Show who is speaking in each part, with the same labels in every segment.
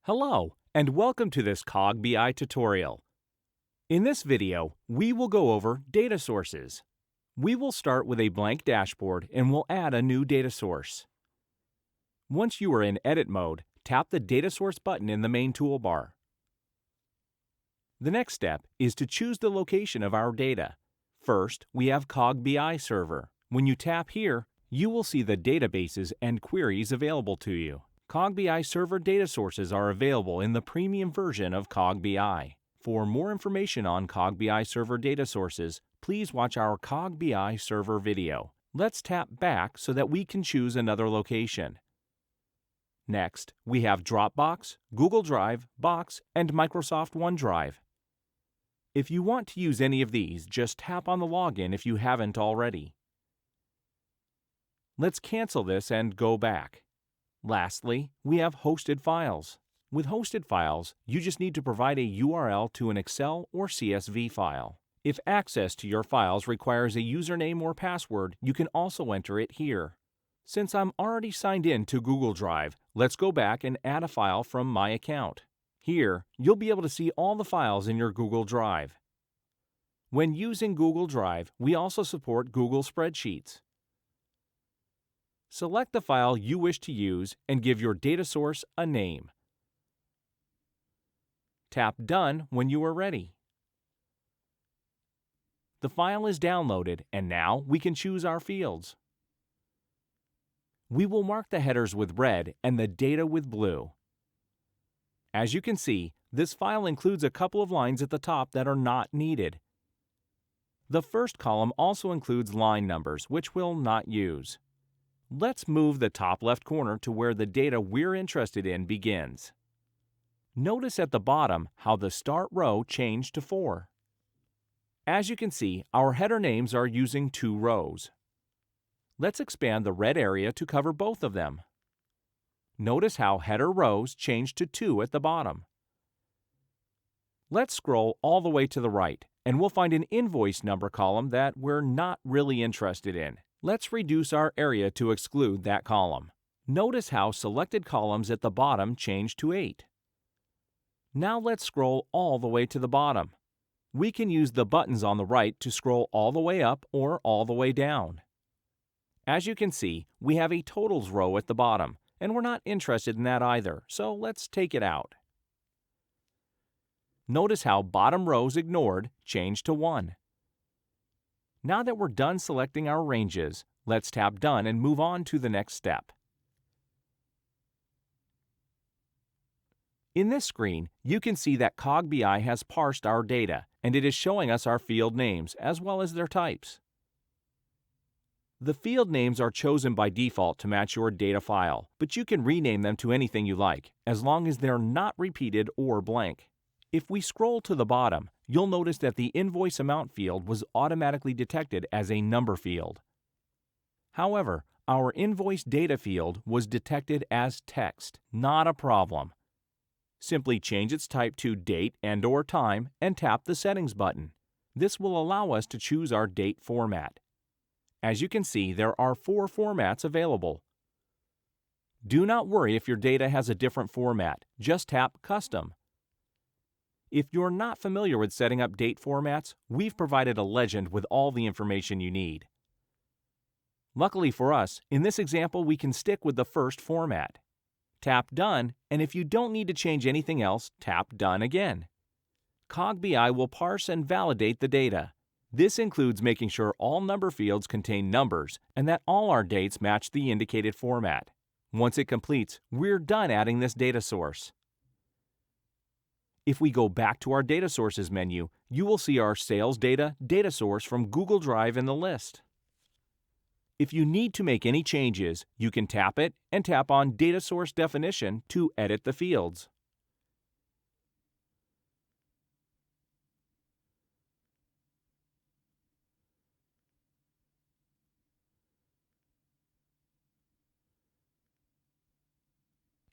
Speaker 1: Hello, and welcome to this CogBI tutorial. In this video, we will go over data sources. We will start with a blank dashboard and we'll add a new data source. Once you are in edit mode, tap the Data Source button in the main toolbar. The next step is to choose the location of our data. First, we have CogBI Server. When you tap here, you will see the databases and queries available to you. CogBI Server data sources are available in the premium version of CogBI. For more information on CogBI Server data sources, please watch our CogBI Server video. Let's tap back so that we can choose another location. Next, we have Dropbox, Google Drive, Box, and Microsoft OneDrive. If you want to use any of these, just tap on the login if you haven't already. Let's cancel this and go back. Lastly, we have hosted files. With hosted files, you just need to provide a URL to an Excel or CSV file. If access to your files requires a username or password, you can also enter it here. Since I'm already signed in to Google Drive, let's go back and add a file from my account. Here, you'll be able to see all the files in your Google Drive. When using Google Drive, we also support Google Spreadsheets. Select the file you wish to use and give your data source a name. Tap Done when you are ready. The file is downloaded, and now we can choose our fields. We will mark the headers with red and the data with blue. As you can see, this file includes a couple of lines at the top that are not needed. The first column also includes line numbers, which we'll not use. Let's move the top left corner to where the data we're interested in begins. Notice at the bottom how the start row changed to 4. As you can see, our header names are using 2 rows. Let's expand the red area to cover both of them. Notice how header rows changed to 2 at the bottom. Let's scroll all the way to the right, and we'll find an invoice number column that we're not really interested in. Let's reduce our area to exclude that column. Notice how selected columns at the bottom changed to 8. Now let's scroll all the way to the bottom. We can use the buttons on the right to scroll all the way up or all the way down. As you can see, we have a totals row at the bottom, and we're not interested in that either, so let's take it out. Notice how bottom rows ignored changed to 1. Now that we're done selecting our ranges, let's tap Done and move on to the next step. In this screen, you can see that CogBI has parsed our data, and it is showing us our field names as well as their types. The field names are chosen by default to match your data file, but you can rename them to anything you like, as long as they're not repeated or blank. If we scroll to the bottom, you'll notice that the invoice amount field was automatically detected as a number field. However, our invoice data field was detected as text, not a problem. Simply change its type to date and/or time and tap the Settings button. This will allow us to choose our date format. As you can see, there are 4 formats available. Do not worry if your data has a different format. Just tap Custom. If you're not familiar with setting up date formats, we've provided a legend with all the information you need. Luckily for us, in this example we can stick with the first format. Tap Done, and if you don't need to change anything else, tap Done again. CogBI will parse and validate the data. This includes making sure all number fields contain numbers and that all our dates match the indicated format. Once it completes, we're done adding this data source. If we go back to our Data Sources menu, you will see our Sales Data data source from Google Drive in the list. If you need to make any changes, you can tap it and tap on Data Source Definition to edit the fields.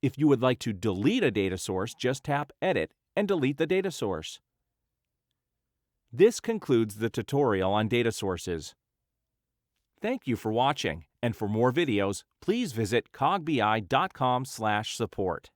Speaker 1: If you would like to delete a data source, just tap Edit and delete the data source. This concludes the tutorial on data sources. Thank you for watching, and for more videos, please visit cogbi.com/support.